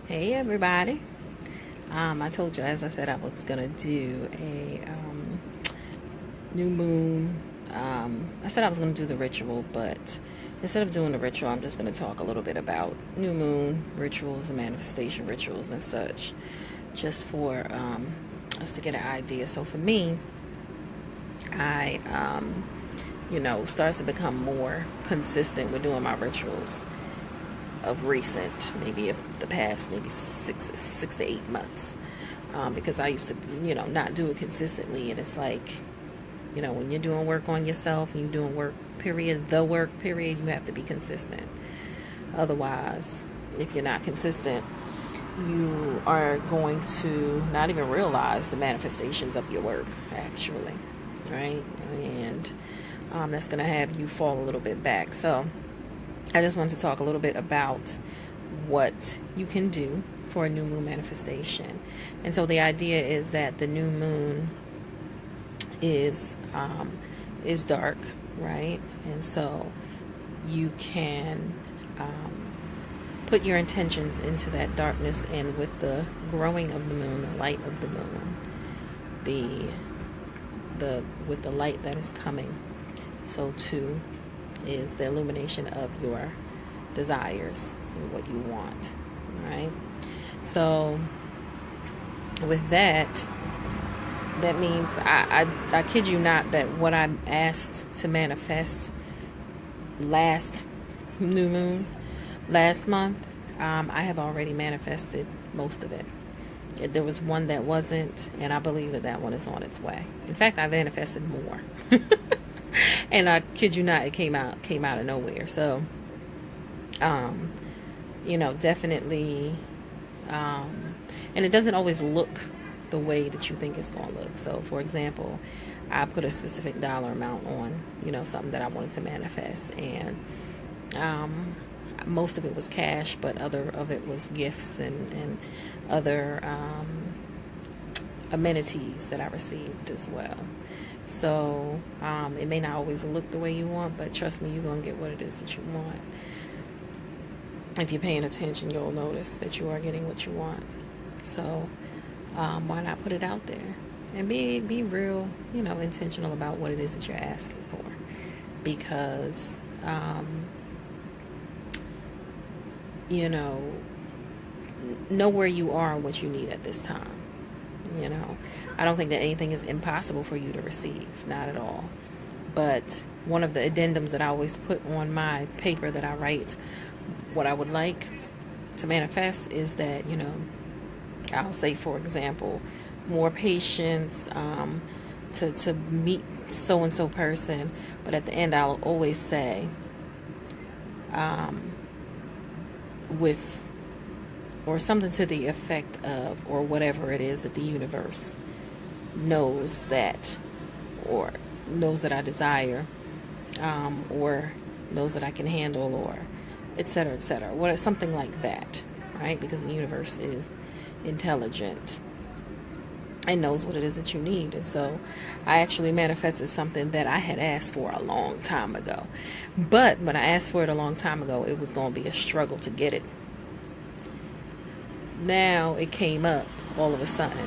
Hey everybody. I told you, as I said, I was gonna do a new moon. I said I was gonna do the ritual, but instead of doing the ritual, I'm just gonna talk a little bit about new moon rituals and manifestation rituals and such, just for us to get an idea. So for me, I started to become more consistent with doing my rituals of recent, maybe of the past maybe six to 8 months, because I used to not do it consistently. And it's like, when you're doing work on yourself and you're doing work period, you have to be consistent. Otherwise, if you're not consistent, you are going to not even realize the manifestations of your work, actually, right? And that's going to have you fall a little bit back. So I just wanted to talk a little bit about what you can do for a new moon manifestation. And so the idea is that the new moon is dark, right? And so you can put your intentions into that darkness, and with the growing of the moon, the light of the moon, with the light that is coming, so too is the illumination of your desires and what you want, right? So with that means I kid you not that what I asked to manifest last new moon, last month, I have already manifested most of it. There was one that wasn't, and I believe that one is on its way. In fact, I manifested more. And I kid you not, it came out of nowhere. So, definitely, and it doesn't always look the way that you think it's going to look. So, for example, I put a specific dollar amount on, something that I wanted to manifest, and most of it was cash, but other of it was gifts and other amenities that I received as well. So it may not always look the way you want, but trust me, you're going to get what it is that you want. If you're paying attention, you'll notice that you are getting what you want. So why not put it out there and be real, intentional about what it is that you're asking for, because know where you are and what you need at this time. I don't think that anything is impossible for you to receive, not at all. But one of the addendums that I always put on my paper that I write, what I would like to manifest, is that, I'll say, for example, more patience, to meet so-and-so person. But at the end, I'll always say, or something to the effect of, or whatever it is that the universe knows that, or knows that I desire, or knows that I can handle, or etc., etc. Something like that, right? Because the universe is intelligent and knows what it is that you need. And so I actually manifested something that I had asked for a long time ago. But when I asked for it a long time ago, it was going to be a struggle to get it. Now it came up all of a sudden,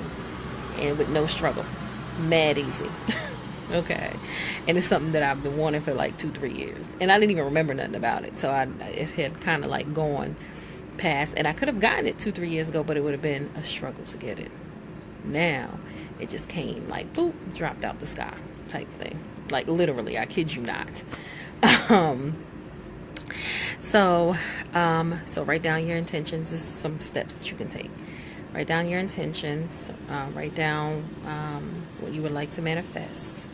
and with no struggle, mad easy. Okay, and it's something that I've been wanting for like 2-3 years, and I didn't even remember nothing about it. So it had kind of like gone past, and I could have gotten it 2-3 years ago, but it would have been a struggle to get it. Now it just came like boop, dropped out the sky type thing, like literally. I kid you not. So write down your intentions. This is some steps that you can take. Write down your intentions. Write down what you would like to manifest.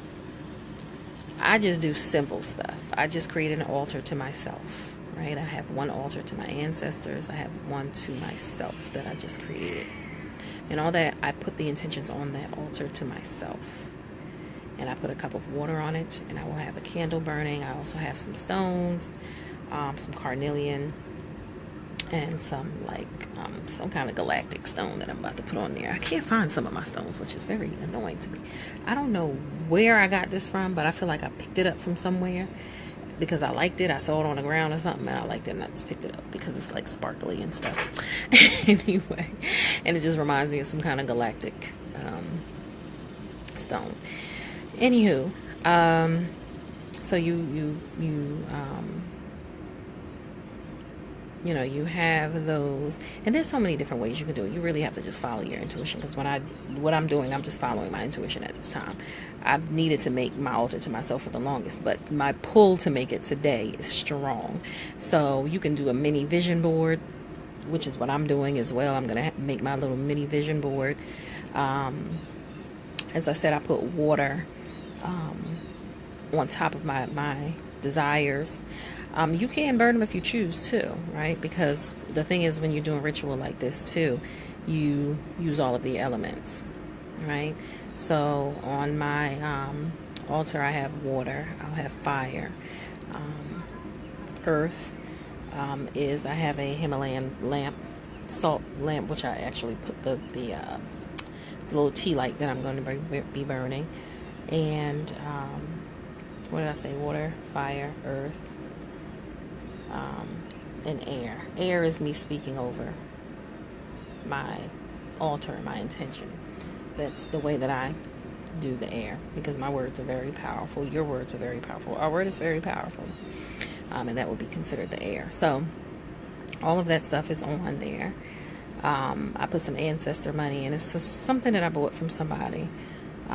I just do simple stuff. I just create an altar to myself, right? I have one altar to my ancestors. I have one to myself that I just created. And all that, I put the intentions on that altar to myself. And I put a cup of water on it, and I will have a candle burning. I also have some stones, some carnelian, and some kind of galactic stone that I'm about to put on there. I can't find some of my stones, which is very annoying to me. I don't know where I got this from, but I feel like I picked it up from somewhere. because I liked it. I saw it on the ground or something, and I liked it, and I just picked it up because it's like sparkly and stuff. Anyway, and it just reminds me of some kind of galactic stone. Anywho, so you know, you have those, and there's so many different ways you can do it. You really have to just follow your intuition, because what I'm doing, I'm just following my intuition at this time. I've needed to make my altar to myself for the longest, but my pull to make it today is strong. So you can do a mini vision board, which is what I'm doing as well. I'm going to make my little mini vision board. As I said, I put water on top of my desires. You can burn them if you choose to, right? Because the thing is, when you're doing ritual like this too, you use all of the elements, right? So on my altar, I have water, I'll have fire, earth, I have a Himalayan lamp, salt lamp, which I actually put the little tea light that I'm going to be burning. And what did I say? Water, fire, earth, and air. Air is me speaking over my altar, my intention. That's the way that I do the air, because my words are very powerful. Your words are very powerful. Our word is very powerful, and that would be considered the air. So all of that stuff is on there. I put some ancestor money, and it's just something that I bought from somebody,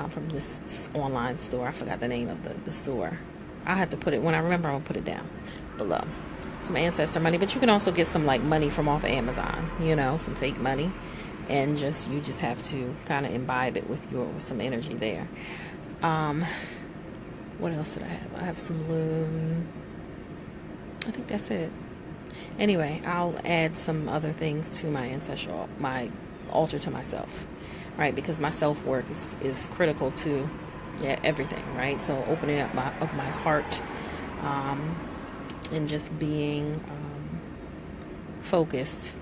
from this online store. I forgot the name of the store. I have to put it, when I remember, I'll put it down below. Some ancestor money, but you can also get some like money from off of Amazon, you know, some fake money, and you just have to kind of imbibe it with some energy there. What else did I have? I have some blue. I think that's it. Anyway, I'll add some other things to my altar to myself, right? Because my self-work is critical to everything, right? So opening up my heart, and just being focused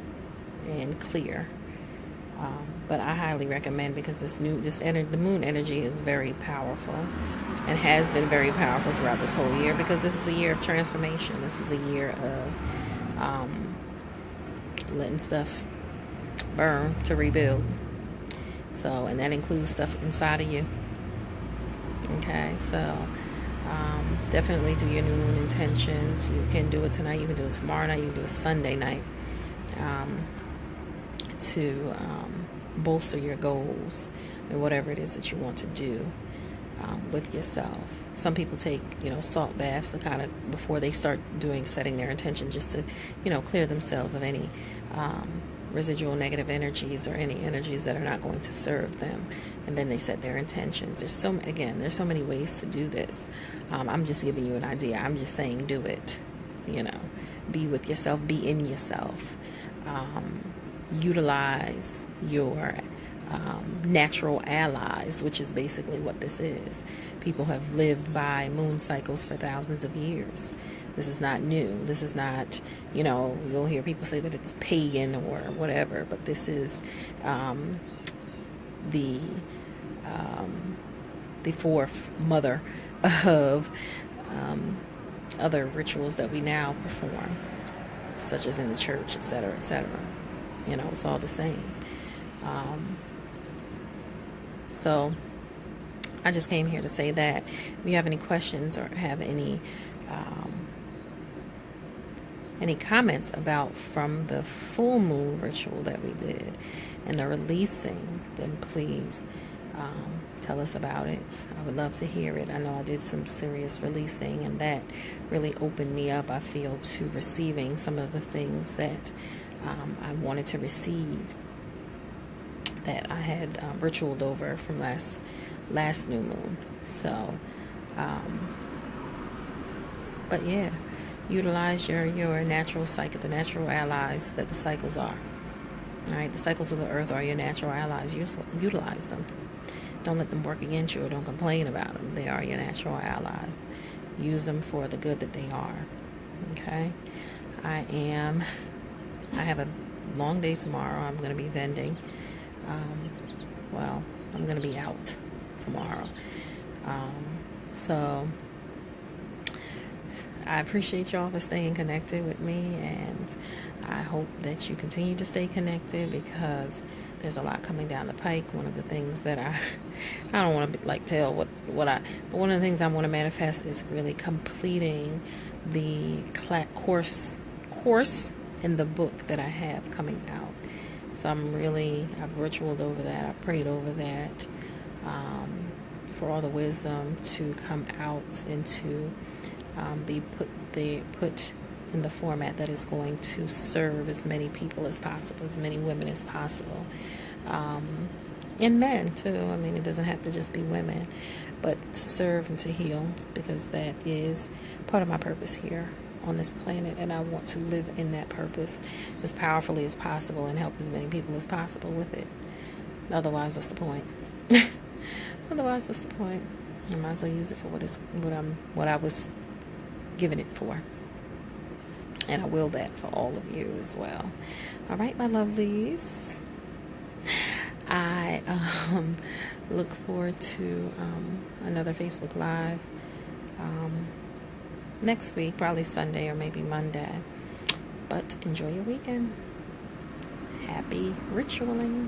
and clear. But I highly recommend, because the moon energy is very powerful, and has been very powerful throughout this whole year, because this is a year of transformation. This is a year of letting stuff burn to rebuild. So, and that includes stuff inside of you. Okay, so definitely do your new moon intentions. You can do it tonight, you can do it tomorrow night, you can do it Sunday night, to bolster your goals and whatever it is that you want to do with yourself. Some people take, salt baths to kind of, before they start setting their intention, just to, clear themselves of any residual negative energies or any energies that are not going to serve them, and then they set their intentions. There's so many ways to do this. I'm just giving you an idea. I'm just saying, do it. Be with yourself, be in yourself. Utilize your natural allies, which is basically what this is. People have lived by moon cycles for thousands of years. This is not new. This is not, you'll hear people say that it's pagan or whatever, but this is the fourth mother of other rituals that we now perform, such as in the church, etc., etc. It's all the same. So I just came here to say that if you have any questions or have any comments from the full moon ritual that we did and the releasing, then please tell us about it. I would love to hear it. I know I did some serious releasing, and that really opened me up, I feel, to receiving some of the things that I wanted to receive, that I had ritualed over from last new moon. So, but yeah, utilize your natural cycle, the natural allies that the cycles are. All right, the cycles of the earth are your natural allies. Utilize them. Don't let them work against you, or don't complain about them. They are your natural allies. Use them for the good that they are. Okay? I have a long day tomorrow. I'm going to be vending. I'm going to be out tomorrow. So I appreciate y'all for staying connected with me, and I hope that you continue to stay connected, because there's a lot coming down the pike. One of the things that I don't want to like tell but one of the things I want to manifest is really completing the course in the book that I have coming out. So I've ritualed over that. I prayed over that, for all the wisdom to come out and to be put in the format that is going to serve as many people as possible, as many women as possible, and men too. I mean, it doesn't have to just be women, but to serve and to heal, because that is part of my purpose here on this planet, and I want to live in that purpose as powerfully as possible and help as many people as possible with it. Otherwise, what's the point? Otherwise, what's the point? I might as well use it for what I was given it for. And I will that for all of you as well. All right, my lovelies. I look forward to another Facebook Live next week, probably Sunday or maybe Monday. But enjoy your weekend. Happy ritualing.